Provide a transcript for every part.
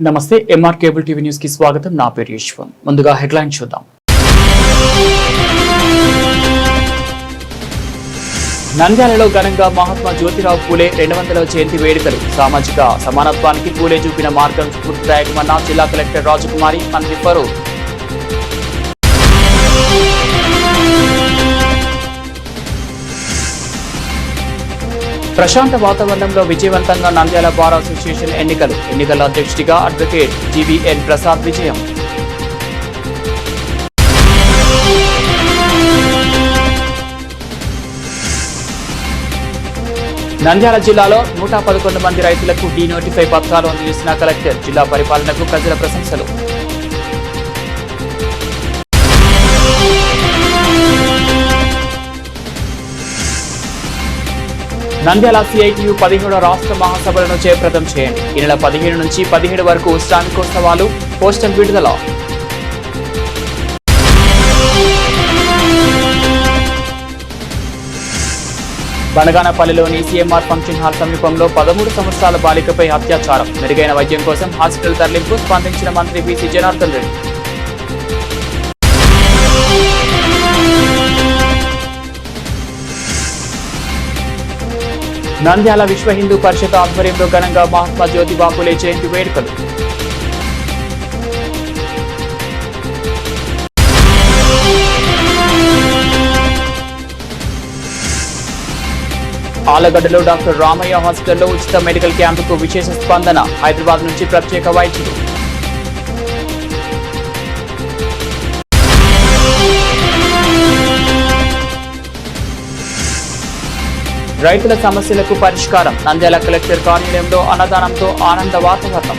నమస్తే MR cable TV news కి స్వాగతం. నా పేరు యశ్వంత్. ముందుగా హెడ్లైన్ చూద్దాం. నంద్యాలలో ఘనంగా మహాత్మా జ్యోతిరావు పూలే 200వ జయంతి వేడుకలు. సామాజిక సమానత్వానికి పూలే చూపిన మార్గం స్ఫూర్తిదాయకమన్న జిల్లా కలెక్టర్ రాజకుమారి, మంత్రి ఫరూక్. ప్రశాంత వాతావరణంలో విజయవంతంగా నంద్యాల బార్ అసోసియేషన్ ఎన్నికల అధ్యక్షుడిగా అడ్వకేట్ జీవీఎన్ ప్రసాద్ విజయం. నంద్యాల జిల్లాలో 111 మంది రైతులకు డీనోటిఫై పత్రాలు అందజేసిన కలెక్టర్. జిల్లా పరిపాలనకు ప్రజల ప్రశంసలు. నంద్యాల సిఐటియు 17వ రాష్ట్ర మహాసభలను జయప్రదం చేయండి. ఈ నెల 15 నుంచి 17 వరకు శ్రామికోత్సవాలు. పోస్టల్ విడుదల. బనగానపల్లిలోని సిఎంఆర్ ఫంక్షన్ హాల్ సమీపంలో 13 సంవత్సరాల బాలికపై అత్యాచారం. మెరుగైన వైద్యం కోసం హాస్పిటల్ తరలింపు. స్పందించిన మంత్రి బీసీ జనార్దన్ రెడ్డి. నంద్యాల విశ్వ హిందూ పరిషత్ ఆధ్వర్యంలో ఘనంగా మహాత్మా జ్యోతిబా పూలే జయంతి వేడుకలు. ఆలగడ్డలో డాక్టర్ రామయ్య హాస్పిటల్లో ఉచిత మెడికల్ క్యాంపుకు విశేష స్పందన. హైదరాబాద్ నుంచి ప్రత్యేక వైద్యులు. రైతుల సమస్యలకు పరిష్కారం. నంద్యాల కలెక్టర్ కార్యాలయంలో అన్నదానంతో ఆనంద వాతావరణం.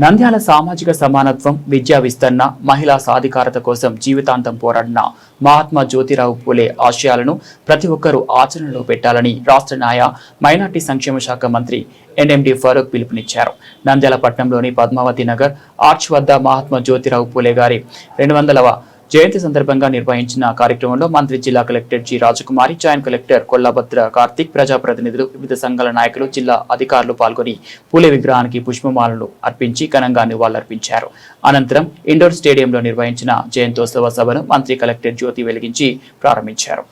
నంద్యాల సామాజిక సమానత్వం, విద్యా విస్తరణ, మహిళా సాధికారత కోసం జీవితాంతం పోరాడిన మహాత్మా జ్యోతిరావు పూలే ఆశయాలను ప్రతి ఒక్కరూ ఆచరణలో పెట్టాలని రాష్ట్ర న్యాయ మైనార్టీ సంక్షేమ శాఖ మంత్రి ఎన్ఎండి ఫరూక్ పిలుపునిచ్చారు. నంద్యాల పట్టణంలోని పద్మావతి నగర్ ఆర్చ్ వద్ద మహాత్మా జ్యోతిరావు పూలే గారి 200వ జయంతి సందర్భంగా నిర్వహించిన కార్యక్రమంలో మంత్రి, జిల్లా కలెక్టర్ జి రాజకుమారి, జాయింట్ కలెక్టర్ కొల్లభద్ర కార్తిక్, ప్రజాప్రతినిధులు, వివిధ సంఘాల నాయకులు, జిల్లా అధికారులు పాల్గొని పూలే విగ్రహానికి పుష్పమాలలు అర్పించి ఘనంగా నివాళులర్పించారు. అనంతరం ఇండోర్ స్టేడియంలో నిర్వహించిన జయంతోత్సవ సభను మంత్రి, కలెక్టర్ జ్యోతి వెలిగించి ప్రారంభించారు.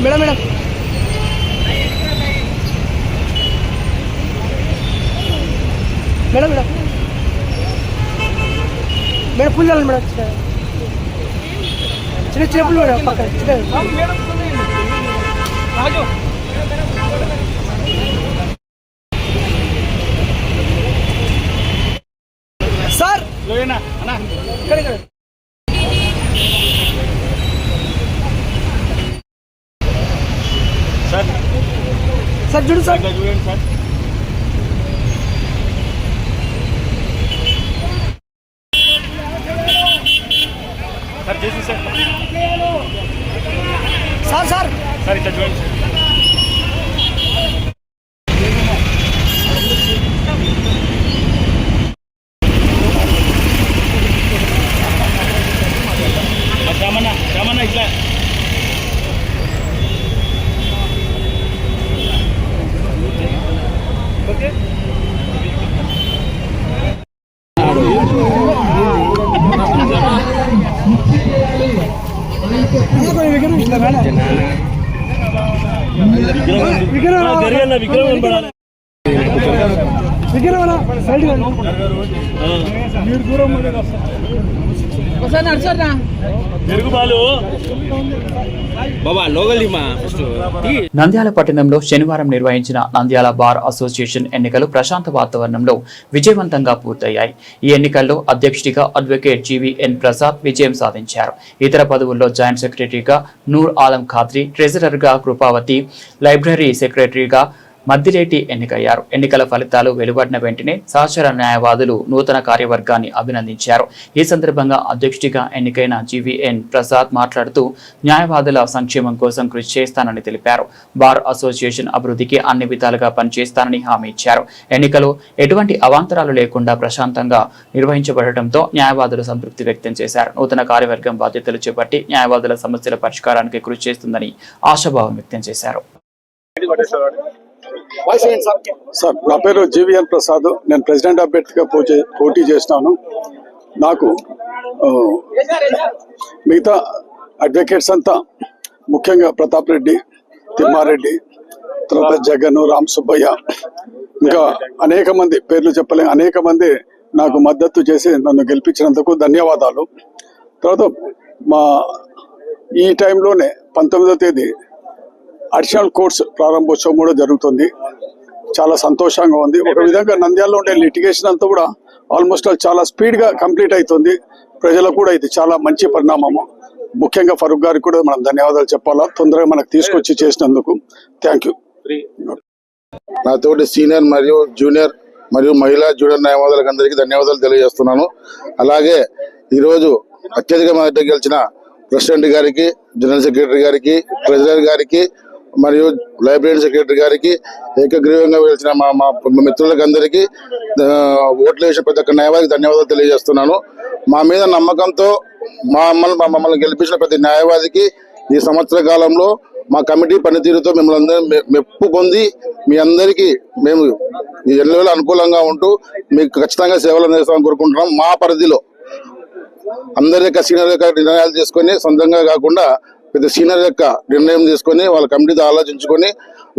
Madam madam madam madam madam పూలు చాలండి మేడం. చిన్న చిన్న పూలు మేడం పక్కన సార్ సార్ చూడు సార్. సార్ సార్ సార్ ఇట్లా చూడండి సార్. ఇట్లా ఓకే. నంద్యాల పట్టణంలో శనివారం నిర్వహించిన నంద్యాల బార్ అసోసియేషన్ ఎన్నికలు ప్రశాంత వాతావరణంలో విజయవంతంగా పూర్తయ్యాయి. ఈ ఎన్నికల్లో అధ్యక్షుడిగా అడ్వకేట్ జీవీఎన్ ప్రసాద్ విజయం సాధించారు. ఇతర పదవుల్లో జాయింట్ సెక్రటరీగా నూర్ ఆలం ఖాద్రీ, ట్రెజరర్గా కృపావతి, లైబ్రరీ సెక్రటరీగా మద్దిలేటి ఎన్నికయ్యారు. ఎన్నికల ఫలితాలు వెలువడిన వెంటనే సహచర న్యాయవాదులు నూతన కార్యవర్గాన్ని అభినందించారు. ఈ సందర్భంగా అధ్యక్షుడిగా ఎన్నికైన జీవీఎన్ ప్రసాద్ మాట్లాడుతూ న్యాయవాదుల సంక్షేమం కోసం కృషి చేస్తానని తెలిపారు. బార్ అసోసియేషన్ అభివృద్ధికి అన్ని విధాలుగా పనిచేస్తానని హామీ ఇచ్చారు. ఎన్నికలు ఎటువంటి అవాంతరాలు లేకుండా ప్రశాంతంగా నిర్వహించబడటంతో న్యాయవాదులు సంతృప్తి వ్యక్తం చేశారు. నూతన కార్యవర్గం బాధ్యతలు చేపట్టి న్యాయవాదుల సమస్యల పరిష్కారానికి కృషి చేస్తుందని ఆశాభావం వ్యక్తం చేశారు. సార్, నా పేరు జీవీఎన్ ప్రసాద్. నేను ప్రెసిడెంట్ అభ్యర్థిగా పోటీ చేస్తాను. నాకు మిగతా అడ్వకేట్స్ అంతా ముఖ్యంగా ప్రతాప్ రెడ్డి, తిమ్మారెడ్డి, తర్వాత జగన్, రామ్ సుబ్బయ్య, ఇంకా అనేక మంది పేర్లు చెప్పలేం, అనేక మంది నాకు మద్దతు చేసి నన్ను గెలిపించినందుకు ధన్యవాదాలు. తర్వాత ఈ టైంలోనే 19వ తేదీ అడిషనల్ కోర్ట్స్ ప్రారంభోత్సవం కూడా జరుగుతుంది. చాలా సంతోషంగా ఉంది. ఒక విధంగా నంద్యాలలో ఉండే లిటిగేషన్ అంతా కూడా ఆల్మోస్ట్ చాలా స్పీడ్ గా కంప్లీట్ అవుతుంది. ప్రజలకు కూడా ఇది చాలా మంచి పరిణామము. ముఖ్యంగా ఫరూక్ గారికి కూడా మనం ధన్యవాదాలు చెప్పాలా, తొందరగా మనకు తీసుకొచ్చి చేసినందుకు. Thank you. నాతోటి సీనియర్ మరియు జూనియర్ మరియు మహిళా జూనియర్ న్యాయవాదులకు అందరికీ ధన్యవాదాలు తెలియజేస్తున్నాను. అలాగే ఈరోజు అత్యధిక మెజారిటీ గెలిచిన ప్రెసిడెంట్ గారికి, జనరల్ సెక్రటరీ గారికి, ట్రెజరర్ గారికి మరియు లైబ్రరీ సెక్రటరీ గారికి, ఏకగ్రీవంగా గెలిచిన మా మిత్రులకు అందరికీ, ఓట్లు వేసిన ప్రతి ఒక్క న్యాయవాదికి ధన్యవాదాలు తెలియజేస్తున్నాను. మా మీద నమ్మకంతో మమ్మల్ని గెలిపించిన ప్రతి న్యాయవాదికి ఈ సంవత్సర కాలంలో మా కమిటీ పనితీరుతో మిమ్మల్ని అందరూ మెప్పు పొంది మీ అందరికీ మేము ఎల్లవేళ అనుకూలంగా ఉంటూ మీకు ఖచ్చితంగా సేవలు అందిస్తామని కోరుకుంటున్నాం. మా పరిధిలో అందరి యొక్క సీనియర్ యొక్క నిర్ణయాలు తీసుకొని, సొంతంగా కాకుండా పెద్ద సీనియర్ యొక్క నిర్ణయం తీసుకొని వాళ్ళ కమిటీతో ఆలోచించుకొని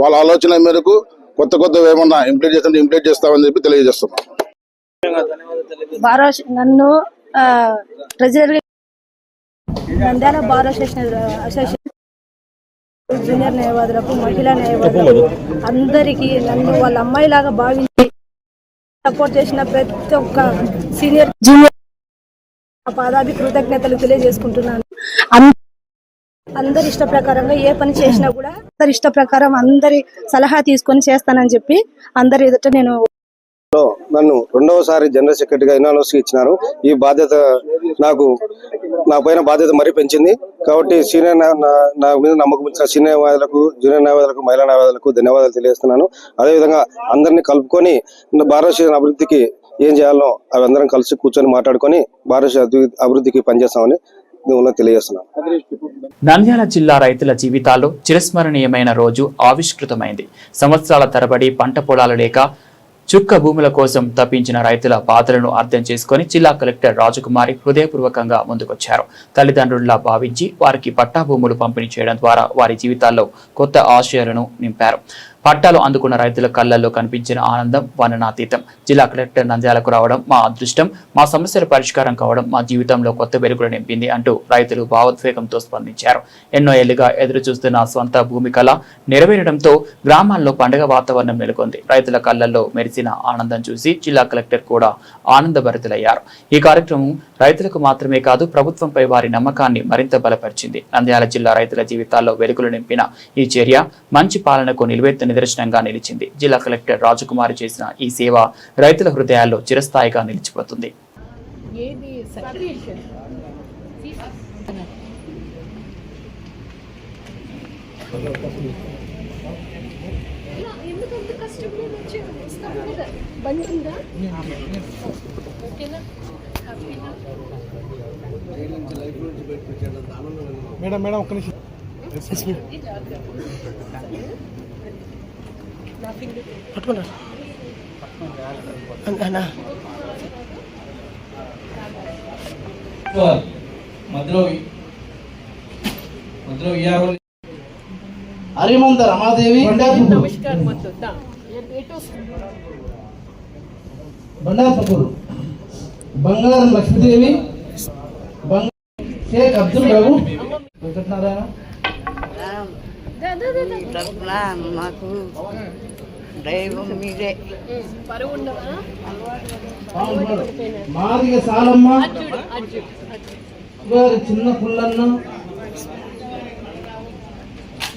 వాళ్ళ ఆలోచన మేరకు కొత్త ఏమన్నా ఇంప్లీట్ చేస్తామని చెప్పి తెలియజేస్తున్నాం. నన్ను treasury Nandyal bar association junior న్యాయవాదులకు, మహిళా న్యాయవాదులకు అందరికీ నన్ను వాళ్ళ అమ్మాయిలాగా భావించి సపోర్ట్ చేసిన ప్రతి ఒక్క సీనియర్ జూనియర్ పాదాభి కృతజ్ఞతలు తెలియజేసుకుంటున్నాను. అందరి ఇష్ట ప్రకారంగా ఏ పని చేసినా కూడా అందరి ఇష్ట ప్రకారం అందరి సలహా తీసుకొని చేస్తానని చెప్పి అందరి ఎదుట నేను నన్ను రెండవసారి జనరల్ సెక్రటరీగా ఇనానోస్కి ఇచ్చినారు. ఈ బాధ్యత నా పైన బాధ్యత మరీ పెంచింది. కాబట్టి సీనియర్ నా మీద నమ్మకం ఇచ్చిన సీనియర్ న్యాయవాదులకు, జూనియర్ న్యాయవాదులకు, మహిళా న్యాయవాదులకు ధన్యవాదాలు తెలియజేస్తున్నాను. అదేవిధంగా అందరినీ కలుపుకొని భారత అభివృద్ధికి ఏం చేయాలో అవి అందరం కలిసి కూర్చొని మాట్లాడుకొని భారత అభివృద్ధికి పనిచేస్తామని తెలియజేస్తున్నాను. నంద్యాల జిల్లా రైతుల జీవితాల్లో చిరస్మరణీయమైన రోజు ఆవిష్కృతమైంది. సంవత్సరాల తరబడి పంట పొలాలు లేక చుక్క భూముల కోసం తప్పించిన రైతుల బాధలను అర్థం చేసుకుని జిల్లా కలెక్టర్ రాజకుమారి హృదయపూర్వకంగా ముందుకొచ్చారు. తల్లిదండ్రుల్లా భావించి వారికి పట్టా భూములు పంపిణీ చేయడం ద్వారా వారి జీవితాల్లో కొత్త ఆశయాలను నింపారు. పట్టాలు అందుకున్న రైతుల కళ్లల్లో కనిపించిన ఆనందం వర్ణనాతీతం. జిల్లా కలెక్టర్ నంద్యాలకు రావడం మా అదృష్టం, మా సమస్యల పరిష్కారం కావడం మా జీవితంలో కొత్త వెలుగులు నింపింది అంటూ రైతులు భావోద్వేగంతో స్పందించారు. ఎన్నో ఏళ్లుగా ఎదురు చూస్తున్న స్వంత భూమి కళ నెరవేరడంతో గ్రామాల్లో పండుగ వాతావరణం నెలకొంది. రైతుల కళ్లల్లో మెరిసిన ఆనందం చూసి జిల్లా కలెక్టర్ కూడా ఆనందభరితులయ్యారు. ఈ కార్యక్రమం రైతులకు మాత్రమే కాదు, ప్రభుత్వంపై వారి నమ్మకాన్ని మరింత బలపరిచింది. నంద్యాల జిల్లా రైతుల జీవితాల్లో వెలుగులు నింపిన ఈ చర్య మంచి పాలనకు నిలువెత్తు నిదర్శనంగా నిలిచింది. జిల్లా కలెక్టర్ రాజకుమారి చేసిన ఈ సేవ రైతుల హృదయాల్లో చిరస్థాయిగా నిలిచిపోతుంది. మేడం ఒక్క నిమిషం. పట్టుకున్నా హరిమంత రమాదేవి, బండాపూర్ బంగారం లక్ష్మీదేవి, షేక్ అబ్దుల్ రఘు వెంకటనారాయణ. మాకు దైవం మీదే. మాదిగ సాలమ్మ, చిన్న పుల్లన్న,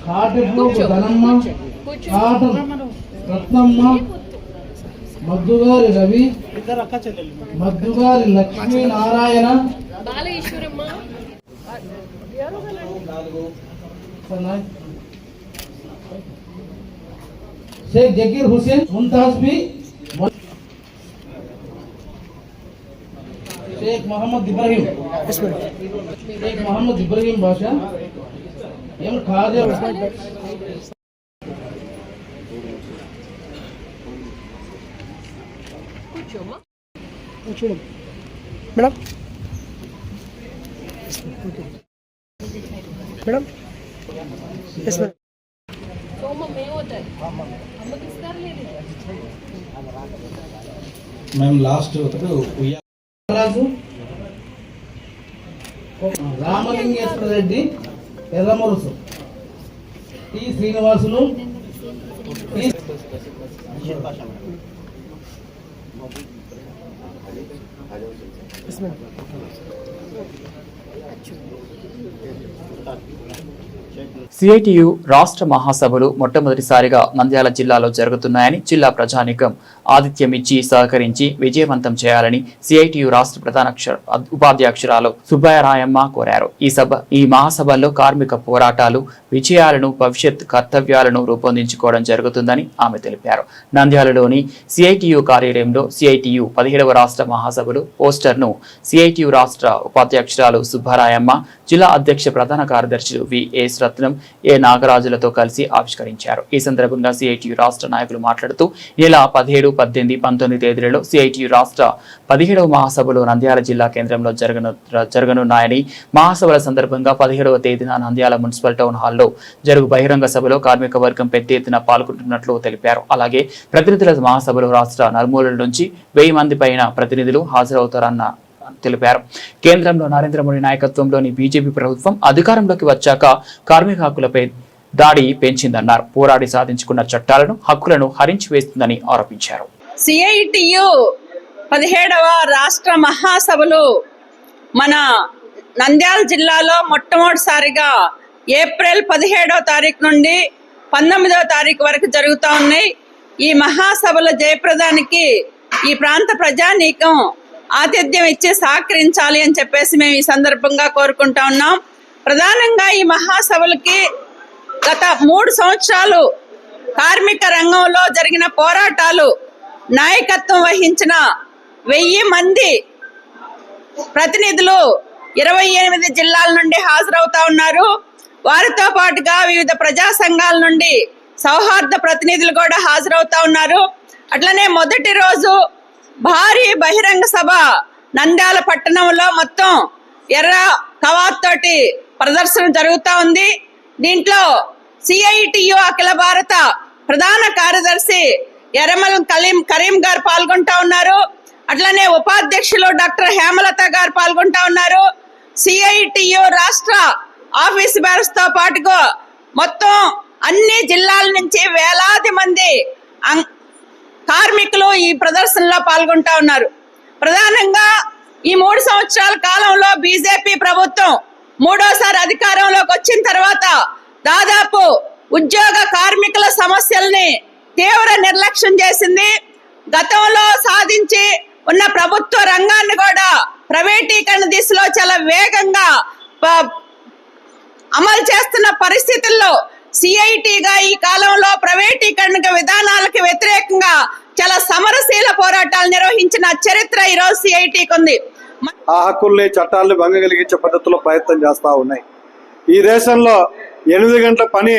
కాటపు ధనమ్మ, కాటం రత్నమ్మ, మద్దుగారి రవి, మద్దుగారి లక్ష్మీనారాయణ, शेख जकीर हुसैन, मुमताज भी, शेख मोहम्मद इब्राहिम, शेख मोहम्मद इब्राहिम बादशाह, एम खाजा మేడం మేడం ఎస్ మేడం మేము లాస్ట్ రాజు, రామలింగేశ్వర రెడ్డి, ఎర్రమరుసు, టి శ్రీనివాసులు, సిఐటియు రాష్ట్ర మహాసభలు మొట్టమొదటిసారిగా నంద్యాల జిల్లాలో జరుగుతున్నాయని జిల్లా ప్రజానీకం ఆతిథ్యమిచ్చి సహకరించి విజయవంతం చేయాలని సిఐటియు రాష్ట్ర ప్రధాన ఉపాధ్యక్షురాలు సుబ్బయ్యరాయమ్మ కోరారు. ఈ మహాసభల్లో కార్మిక పోరాటాలు, విజయాలను, భవిష్యత్ కర్తవ్యాలను రూపొందించుకోవడం జరుగుతుందని ఆమె తెలిపారు. నంద్యాలలోని సిఐటియు కార్యాలయంలో సిఐటియు 17వ రాష్ట్ర మహాసభలు పోస్టర్ను సిఐటియు రాష్ట్ర ఉపాధ్యక్షురాలు సుబ్బరాయమ్మ, జిల్లా అధ్యక్ష ప్రధాన కార్యదర్శులు విఎస్ రత్నం, ఏ నాగరాజులతో కలిసి ఆవిష్కరించారు. ఈ సందర్భంగా సిఐటియు రాష్ట్ర నాయకులు మాట్లాడుతూ నెల 17, 18, 19 తేదీలలో సిఐటియు రాష్ట్ర 17వ మహాసభలు నంద్యాల జిల్లా కేంద్రంలో జరగనున్నాయని, మహాసభల సందర్భంగా 17వ తేదీన నంద్యాల మున్సిపల్ టౌన్ హాల్లో జరుగు బహిరంగ సభలో కార్మిక వర్గం పెద్ద ఎత్తున పాల్గొంటున్నట్లు తెలిపారు. అలాగే ప్రతినిధుల మహాసభలో రాష్ట్ర నలుమూలల నుంచి 1000 మంది పైన ప్రతినిధులు హాజరవుతారన్న తెలిపారు. కేంద్రంలో నరేంద్ర మోడీ నాయకత్వంలోని బీజేపీ ప్రభుత్వం అధికారంలోకి వచ్చాక కార్మిక హక్కులపై దాడి పెంచిందన్నారు. పోరాడి సాధించుకున్న చట్టాలను, హక్కులను హరించి వేస్తుందని ఆరోపించారు. సిఐటియు 17వ రాష్ట్ర మహాసభలు మన నంద్యాల జిల్లాలో మొట్టమొదటిసారిగా ఏప్రిల్ 17వ తారీఖు నుండి 19వ తారీఖు వరకు జరుగుతూ ఉన్నాయి. ఈ మహాసభల జయప్రదానికి ఈ ప్రాంత ప్రజానీకం ఆతిథ్యం ఇచ్చి సహకరించాలి అని చెప్పేసి మేము ఈ సందర్భంగా కోరుకుంటా ఉన్నాం. ప్రధానంగా ఈ మహాసభలకి గత 3 సంవత్సరాలు కార్మిక రంగంలో జరిగిన పోరాటాలు, నాయకత్వం వహించిన 1000 మంది ప్రతినిధులు 28 జిల్లాల నుండి హాజరవుతా ఉన్నారు. వారితో పాటుగా వివిధ ప్రజా సంఘాల నుండి సౌహార్ద ప్రతినిధులు కూడా హాజరవుతా ఉన్నారు. అట్లనే మొదటి రోజు భారీ బహిరంగ సభ నంద్యాల పట్టణంలో మొత్తం ఎర్ర కవాత్ తోటి ప్రదర్శన జరుగుతూ ఉంది. దీంట్లో సిఐటియు అఖిల భారత ప్రధాన కార్యదర్శి ఎర్రమల్ కరీం గారు పాల్గొంటా ఉన్నారు. అట్లనే ఉపాధ్యక్షులు డాక్టర్ హేమలత గారు పాల్గొంటా ఉన్నారు. సిఐటియు రాష్ట్ర ఆఫీస్ బేరర్స్ తో పాటుగా మొత్తం అన్ని జిల్లాల నుంచి వేలాది మంది కార్మికులు ఈ ప్రదర్శనలో పాల్గొంటా ఉన్నారు. ప్రధానంగా ఈ 3 సంవత్సరాల కాలంలో బీజేపీ ప్రభుత్వం 3వసారి అధికారంలోకి వచ్చిన తర్వాత దాదాపు ఉద్యోగ కార్మికుల సమస్యల్ని తీవ్ర నిర్లక్ష్యం చేసింది. గతంలో సాధించి ఉన్న ప్రభుత్వ రంగాన్ని కూడా ప్రైవేటీకరణ దిశలో చాలా వేగంగా అమలు చేస్తున్న పరిస్థితుల్లో సిఐటిగా ఈ కాలంలో ప్రైవేటీకరణ విధానాలకు వ్యతిరేకంగా చాలా సమరశీల పోరాటాలు నిర్వహించిన చరిత్ర ఈ రోజు సిఐటికి ఉంది. ఆ హక్కుల్ని, చట్టాలను భంగం కలిగించే పద్ధతిలో ప్రయత్నం చేస్తూ ఉన్నాయి. ఈ దేశంలో 8 గంటల పని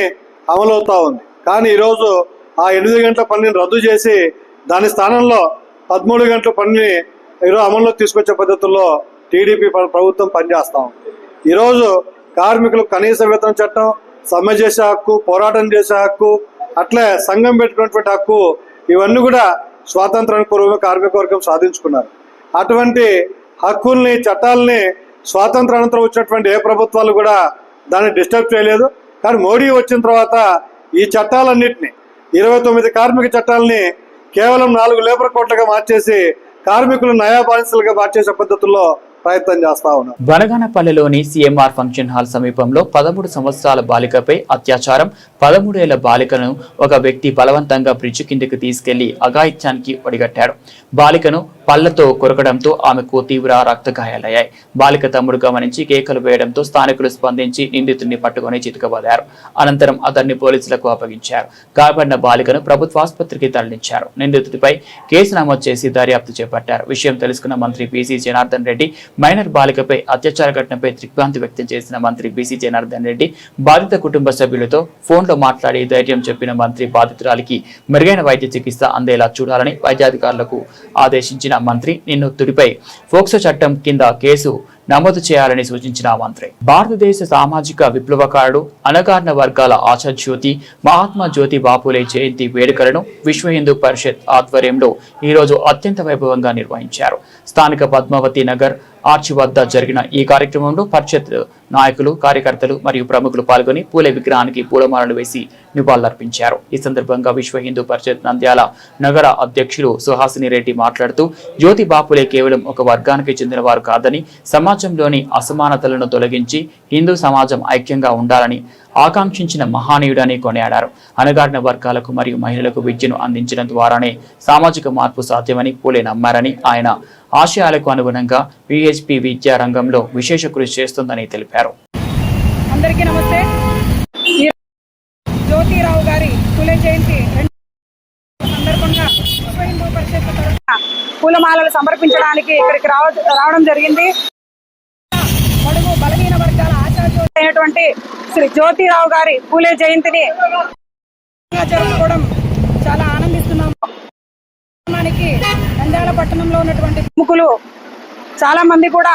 అమలవుతా ఉంది. కానీ ఈరోజు ఆ 8 గంటల పనిని రద్దు చేసి దాని స్థానంలో 13 గంటల పనిని ఈరోజు అమల్లో తీసుకొచ్చే పద్ధతుల్లో టీడీపీ ప్రభుత్వం పనిచేస్తా ఉంది. ఈరోజు కార్మికులకు కనీస వేతన చట్టం, సమ్మె చేసే హక్కు, పోరాటం చేసే హక్కు, అట్లే సంఘం పెట్టుకున్నటువంటి హక్కు, ఇవన్నీ కూడా స్వాతంత్రానికి పూర్వమే కార్మిక వర్గం సాధించుకున్నారు. అటువంటి హక్కుల్ని, చట్టాలని స్వాతంత్రానంతరం వచ్చినటువంటి ఏ ప్రభుత్వాలు కూడా దాన్ని డిస్టర్బ్ చేయలేదు. కానీ మోడీ వచ్చిన తర్వాత ఈ చట్టాలన్నింటినీ 29 కార్మిక చట్టాలని కేవలం 4 లేబర్ కోట్లుగా మార్చేసి కార్మికులు నయా బానిసలుగా మార్చేసే పద్ధతుల్లో ప్రయత్నం చేస్తా ఉన్నారు. బనగానపల్లిలోని సిఎంఆర్ ఫంక్షన్ హాల్ సమీపంలో 13 సంవత్సరాల బాలికపై అత్యాచారం, 13 ఏళ్ల బాలికను ఒక వ్యక్తి బలవంతంగా బ్రిడ్జి కిందకి తీసుకెళ్లి అఘాయిత్యానికి ఒడిగట్టాడు. బాలికను పళ్లతో కొరకడంతో ఆమెకు తీవ్ర రక్తగాయాలయ్యాయి. బాలిక తమ్ముడు గమనించి కేకలు వేయడంతో స్థానికులు స్పందించి నిందితుడిని పట్టుకుని చితకబదారు. అనంతరం అతన్ని పోలీసులకు అప్పగించారు. గాయపడిన బాలికను ప్రభుత్వ ఆసుపత్రికి తరలించారు. నిందితుడిపై కేసు నమోదు చేసి దర్యాప్తు చేపట్టారు. విషయం తెలుసుకున్న మంత్రి బీసీ జనార్దన్ రెడ్డి మైనర్ బాలికపై అత్యాచార ఘటనపై దిగ్భ్రాంతి వ్యక్తం చేసిన మంత్రి బీసీ జనార్దన్ రెడ్డి బాధిత కుటుంబ సభ్యులతో ఫోన్లో మాట్లాడి ధైర్యం చెప్పిన మంత్రి బాధితురాలికి మెరుగైన వైద్య చికిత్స అందేలా చూడాలని వైద్యాధికారులకు ఆదేశించిన మంత్రి నిందితుడిపై పోక్సో చట్టం కింద కేసు నమోదు చేయాలని సూచించిన మంత్రి భారతదేశ సామాజిక విప్లవకారుడు అణగారిన వర్గాల ఆశాజ్యోతి మహాత్మా జ్యోతి బాపులే జయంతి వేడుకలను విశ్వ హిందూ పరిషత్ ఆధ్వర్యంలో ఈ రోజు అత్యంత వైభవంగా నిర్వహించారు. స్థానిక పద్మావతి నగర్ ఆర్చి వద్ద జరిగిన ఈ కార్యక్రమంలో పరిషత్ నాయకులు, కార్యకర్తలు మరియు ప్రముఖులు పాల్గొని పూలే విగ్రహానికి పూలమాలలు వేసి నివాళులర్పించారు. ఈ సందర్భంగా విశ్వ హిందూ పరిషత్ నంద్యాల నగర అధ్యక్షులు సుహాసిని రెడ్డి మాట్లాడుతూ జ్యోతి బాపులే కేవలం ఒక వర్గానికి చెందిన వారు కాదని సమాజంలోని అసమానతలను తొలగించి హిందూ సమాజం ఐక్యంగా ఉండాలని ఆకాంక్షించిన మహానీయుడని కొనియాడారు. అణగారిన వర్గాలకు మరియు మహిళలకు విద్యను అందించడం ద్వారానే సామాజిక మార్పు సాధ్యమని పూలే నమ్మారని, ఆయన ఆశయాలకు అనుగుణంగా విహెచ్పి విద్యా రంగంలో విశేష కృషి చేస్తుందని తెలిపారు. అందరికీ నమస్తే. జ్యోతిరావు గారి పూలే జయంతి సందర్భంగా విశ్వ హిందూ పరిషత్ తరఫున పూలమాలలు సమర్పించడానికి ఇక్కడికి రావడం జరిగింది. బడుగు బలహీన వర్గాల ఆశాజ్యోతి అయినటువంటి శ్రీ జ్యోతిరావు గారి పూలే జయంతిని జరుపుకోవడం చాలా ఆనందిస్తున్నాము. నంద్యాల పట్టణంలో ఉన్నటువంటి ప్రముఖులు చాలా మంది కూడా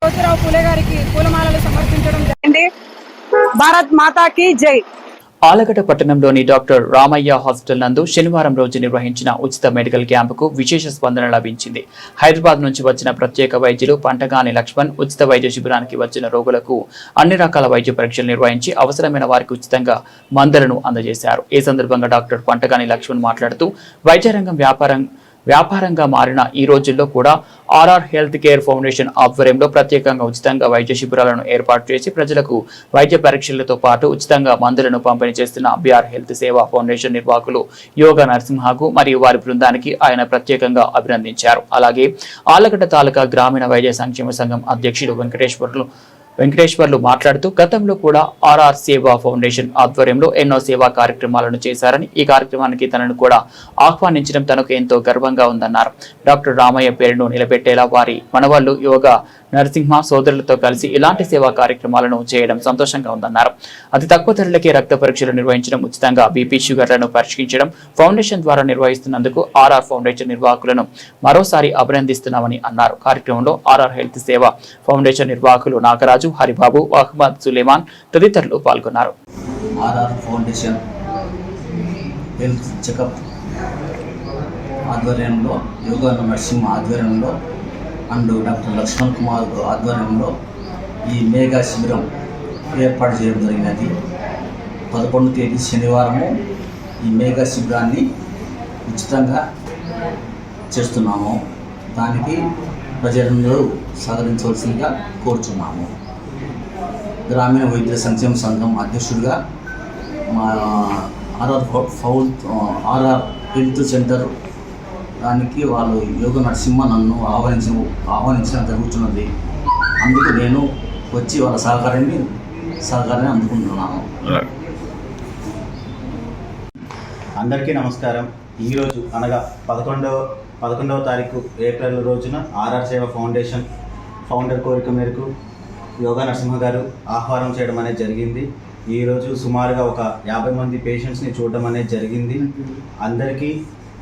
జ్యోతిరావు పూలే గారికి పూలమాలలు సమర్పించడం జరిగింది. భారత్ మాతాకి జై. ఆలగడ్డ పట్టణంలోని డాక్టర్ రామయ్య హాస్పిటల్ నందు శనివారం రోజు నిర్వహించిన ఉచిత మెడికల్ క్యాంపుకు విశేష స్పందన లభించింది. హైదరాబాద్ నుంచి వచ్చిన ప్రత్యేక వైద్యులు పంటగాని లక్ష్మణ్ ఉచిత వైద్య శిబిరానికి వచ్చిన రోగులకు అన్ని రకాల వైద్య పరీక్షలు నిర్వహించి అవసరమైన వారికి ఉచితంగా మందులను అందజేశారు. ఈ సందర్భంగా డాక్టర్ పంటగాని లక్ష్మణ్ మాట్లాడుతూ వైద్య రంగం వ్యాపారంగా మారిన ఈ రోజుల్లో కూడా ఆర్ఆర్ హెల్త్ కేర్ ఫౌండేషన్ ఆధ్వర్యంలో ప్రత్యేకంగా ఉచితంగా వైద్య శిబిరాలను ఏర్పాటు చేసి ప్రజలకు వైద్య పరీక్షలతో పాటు ఉచితంగా మందులను పంపిణీ చేస్తున్న బీఆర్ హెల్త్ సేవా ఫౌండేషన్ నిర్వాహకులు యోగ నరసింహకు మరియు వారి బృందానికి ఆయన ప్రత్యేకంగా అభినందించారు. అలాగే ఆలగడ్డ తాలూకా గ్రామీణ వైద్య సంక్షేమ సంఘం అధ్యక్షులు వెంకటేశ్వర్లు మాట్లాడుతూ గతంలో కూడా ఆర్ఆర్ సేవా ఫౌండేషన్ ఆధ్వర్యంలో ఎన్నో సేవా కార్యక్రమాలను చేశారని, ఈ కార్యక్రమానికి తనను కూడా ఆహ్వానించడం తనకు ఎంతో గర్వంగా ఉందన్నారు. డాక్టర్ రామయ్య పేరును నిలబెట్టేలా వారి మనవాళ్లు యోగా నరసింహ సోదరులతో కలిసి ఇలాంటి సేవా కార్యక్రమాలను చేయడం సంతోషంగా ఉందన్నారు. అతి తక్కువ ధరలకే రక్త పరీక్షలు నిర్వహించడం, ఉచితంగా బీపీ షుగర్లను పరీక్షించడం ఫౌండేషన్ ద్వారా నిర్వహిస్తున్నందుకు ఆర్ఆర్ ఫౌండేషన్ నిర్వాహకులను మరోసారి అభినందిస్తున్నామని అన్నారు. కార్యక్రమంలో ఆర్ఆర్ హెల్త్ సేవా ఫౌండేషన్ నిర్వాహకులు నాగరాజు, హరిబాబు, అహ్మద్ సులేమాన్ తదితరులు పాల్గొన్నారు. ఆర్ఆర్ ఫౌండేషన్ హెల్త్ చెకప్ ఆధ్వర్యంలో, యోగా నరసింహ ఆధ్వర్యంలో అండ్ డాక్టర్ లక్ష్మణ్ కుమార్ ఆధ్వర్యంలో ఈ మేఘా శిబిరం ఏర్పాటు చేయడం జరిగినది. 11వ తేదీ శనివారము ఈ మేఘా శిబిరాన్ని ఉచితంగా చేస్తున్నాము. దానికి ప్రజలందరూ సహకరించవలసిందిగా కోరుచున్నాము. గ్రామీణ వైద్య సంక్షేమ సంఘం అధ్యక్షుడిగా మా ఆర్ఆర్ హెల్త్ సెంటర్ దానికి వాళ్ళు యోగ నరసింహ నన్ను ఆహ్వానించడం జరుగుతున్నది. అందుకు నేను వచ్చి వాళ్ళ సహకారాన్ని అందుకుంటున్నాను. అందరికీ నమస్కారం. ఈరోజు అనగా 11వ తారీఖు ఏప్రిల్ రోజున ఆర్ఆర్ సేవ ఫౌండేషన్ ఫౌండర్ కోరిక మేరకు యోగా నరసింహ గారు ఆహ్వానం చేయడం అనేది జరిగింది. ఈరోజు సుమారుగా ఒక 50 మంది పేషెంట్స్ని చూడడం అనేది జరిగింది. అందరికీ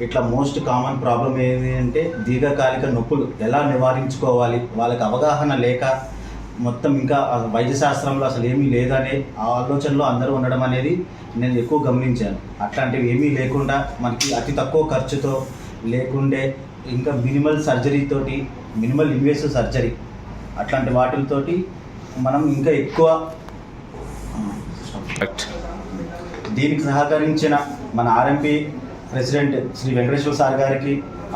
ఇట్లా మోస్ట్ కామన్ ప్రాబ్లం ఏంటి అంటే దీర్ఘకాలిక నొప్పులు ఎలా నివారించుకోవాలి, వాళ్ళకి అవగాహన లేక మొత్తం ఇంకా వైద్య శాస్త్రంలో అసలు ఏమీ లేదనే ఆలోచనలో అందరూ ఉండడం అనేది నేను ఎక్కువ గమనించాను. అట్లాంటివి ఏమీ లేకుండా మనకి అతి తక్కువ ఖర్చుతో లేకుండే ఇంకా మినిమల్ ఇన్వేసివ్ సర్జరీ అట్లాంటి వాటితోటి మనం ఇంకా ఎక్కువ దీనికి సహకరించిన మన RMP president Shri Venkateswara sir గారికి,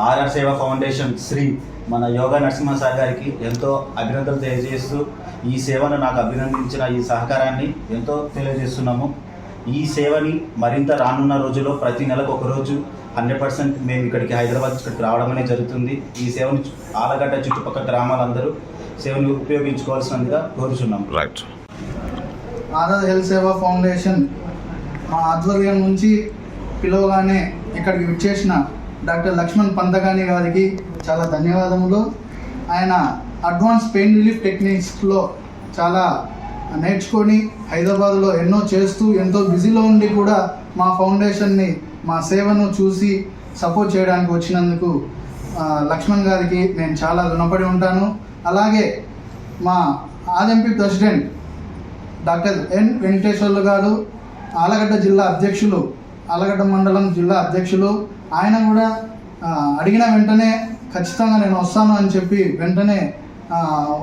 ఆర్ఆర్ సేవా ఫౌండేషన్ శ్రీ మన యోగా నరసింహ సార్ గారికి ఎంతో అభినందనలు తెలియజేస్తూ ఈ సేవను నాకు అభినందించిన ఈ సహకారాన్ని ఎంతో తెలియజేస్తున్నాము. ఈ సేవని మరింత రానున్న రోజుల్లో ప్రతి నెలకు ఒకరోజు 100% మేము ఇక్కడికి ఇక్కడికి రావడం అనేది జరుగుతుంది. ఈ సేవను ఆలగడ్డ చుట్టుపక్కల గ్రామాలందరూ సేవను ఉపయోగించుకోవాల్సిందిగా కోరుచున్నాం. రైట్. ఆధార్ హెల్త్ సేవా ఫౌండేషన్ మా ఆధ్వర్యం నుంచి పిలవగానే ఇక్కడికి విచ్చేసిన డాక్టర్ లక్ష్మణ్ పంతగాని గారికి చాలా ధన్యవాదములు. ఆయన అడ్వాన్స్ పెయిన్ రిలీఫ్ టెక్నిక్స్లో చాలా నేర్చుకొని హైదరాబాద్లో ఎన్నో చేస్తూ ఎంతో బిజీలో ఉండి కూడా మా ఫౌండేషన్ని మా సేవను చూసి సపోర్ట్ చేయడానికి వచ్చినందుకు లక్ష్మణ్ గారికి నేను చాలా రుణపడి ఉంటాను. అలాగే మా RMP president doctor N Venkateswarlu గారు, ఆలగడ్డ జిల్లా అధ్యక్షులు, ఆలగడ్డ మండలం జిల్లా అధ్యక్షులు, ఆయన కూడా అడిగిన వెంటనే ఖచ్చితంగా నేను వస్తాను అని చెప్పి వెంటనే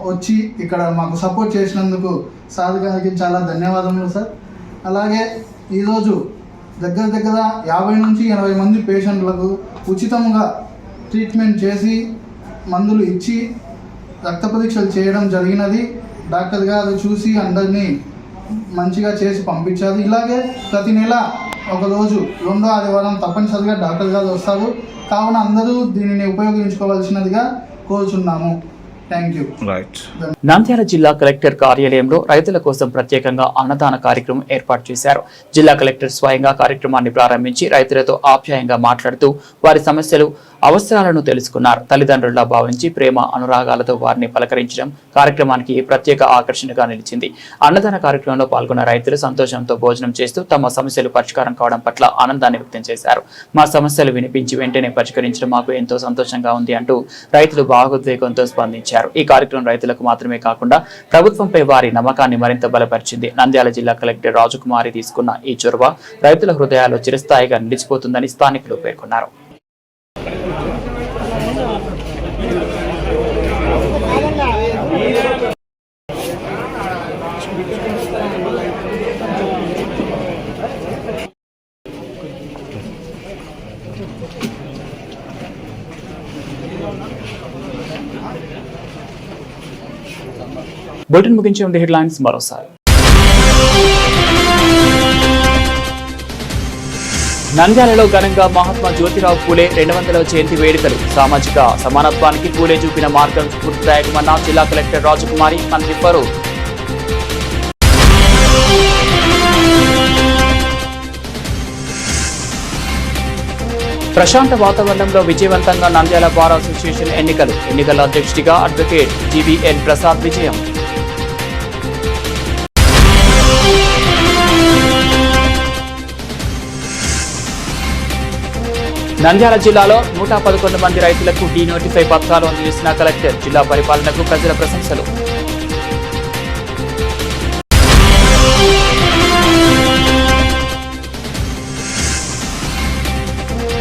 వచ్చి ఇక్కడ మాకు సపోర్ట్ చేసినందుకు సార్ గారికి చాలా ధన్యవాదములు సార్. అలాగే ఈరోజు దగ్గర 50 నుంచి 80 మంది పేషెంట్లకు ఉచితంగా ట్రీట్మెంట్ చేసి మందులు ఇచ్చి రక్త పరీక్షలు చేయడం జరిగినది. డాక్టర్ గారు చూసి అందరినీ మంచిగా చేసి పంపించారు. ఇలాగే ప్రతి నెల ఒకరోజు 2వ ఆదివారం తప్పనిసరిగా డాక్టర్ గారు వస్తారు. కావున అందరూ దీనిని ఉపయోగించుకోవాల్సినదిగా కోరుచున్నాము. Thank you. నంద్యాల జిల్లా కలెక్టర్ కార్యాలయంలో రైతుల కోసం ప్రత్యేకంగా అన్నదాన కార్యక్రమం ఏర్పాటు చేశారు. జిల్లా కలెక్టర్ స్వయంగా కార్యక్రమాన్ని ప్రారంభించి రైతులతో ఆప్యాయంగా మాట్లాడుతూ వారి సమస్యలు, అవసరాలను తెలుసుకున్నారు. తల్లిదండ్రుల్లా భావించి ప్రేమ అనురాగాలతో వారిని పలకరించడం కార్యక్రమానికి ప్రత్యేక ఆకర్షణగా నిలిచింది. అన్నదాన కార్యక్రమంలో పాల్గొన్న రైతులు సంతోషంతో భోజనం చేస్తూ తమ సమస్యలు పరిష్కారం కావడం పట్ల ఆనందాన్ని వ్యక్తం చేశారు. మా సమస్యలు వినిపించి వెంటనే పరిష్కరించడం మాకు ఎంతో సంతోషంగా ఉంది అంటూ రైతులు భావోద్వేగంతో స్పందించారు. ఈ కార్యక్రమం రైతులకు మాత్రమే కాకుండా ప్రభుత్వంపై వారి నమ్మకాన్ని మరింత బలపరిచింది. నంద్యాల జిల్లా కలెక్టర్ రాజకుమారి తీసుకున్న ఈ చొరవ రైతుల హృదయాల్లో చిరస్థాయిగా నిలిచిపోతుందని స్థానికులు పేర్కొన్నారు. బులెటిన్ ముగించే ముందు హెడ్లైన్స్ మరోసారి. నంద్యాలలో ఘనంగా మహాత్మా జ్యోతిరావు పూలే 200వ జయంతి వేడుకలు. సామాజిక సమానత్వానికి పూలే చూపిన మార్గం స్ఫూర్తిదాయకమన్న జిల్లా కలెక్టర్ రాజకుమారి, మంత్రి ఫరూక్. ప్రశాంత వాతావరణంలో విజయవంతంగా నంద్యాల బార్ అసోసియేషన్ ఎన్నికల అధ్యక్షుడిగా అడ్వకేట్ జీవీఎన్ ప్రసాద్ విజయం. నంద్యాల జిల్లాలో 111 మంది రైతులకు డీనోటిఫై పత్రాలు అందజేసిన కలెక్టర్. జిల్లా పరిపాలనకు ప్రజల ప్రశంసలు.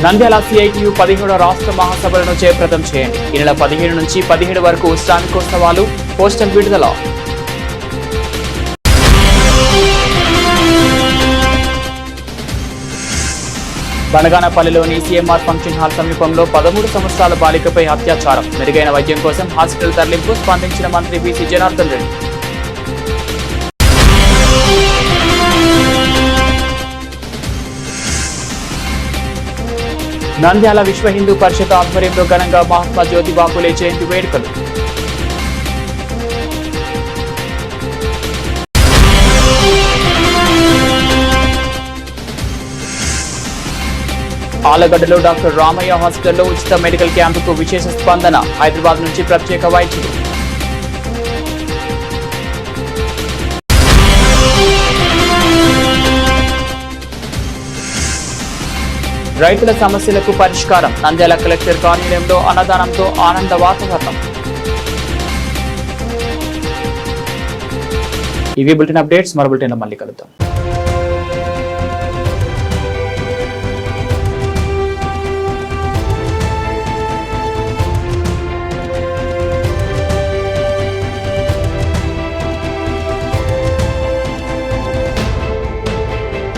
నంద్యాల సిఐటియు 17వ రాష్ట్ర మహాసభలను జయప్రదం చేయండి. ఈ నెల 15 నుంచి 17 వరకు శ్రామికోత్సవాలు, పోస్టల్ విడుదల. బనగానపల్లిలోని సిఎంఆర్ ఫంక్షన్ హాల్ సమీపంలో 13 సంవత్సరాల బాలికపై అత్యాచారం. మెరుగైన వైద్యం కోసం హాస్పిటల్ తరలింపు. స్పందించిన మంత్రి బీసీ జనార్దన్ రెడ్డి. నంద్యాల విశ్వ హిందూ పరిషత్ ఆధ్వర్యంలో ఘనంగా మహాత్మా జ్యోతిబా పూలే జయంతి వేడుకలు. ఆలగడ్డలో డాక్టర్ రామయ్య హాస్పిటల్లో ఉచిత మెడికల్ క్యాంపుకు విశేష స్పందన. హైదరాబాద్ నుంచి ప్రత్యేక వైద్యులు. రైతుల సమస్యలకు పరిష్కారం. నంద్యాల కలెక్టర్ కార్యాలయంలో అన్నదానంతో ఆనంద వాతావరణం. ఇవి బులెటిన్ అప్డేట్స్. మరో బులెటిన్లో మళ్ళీ కలుద్దాం.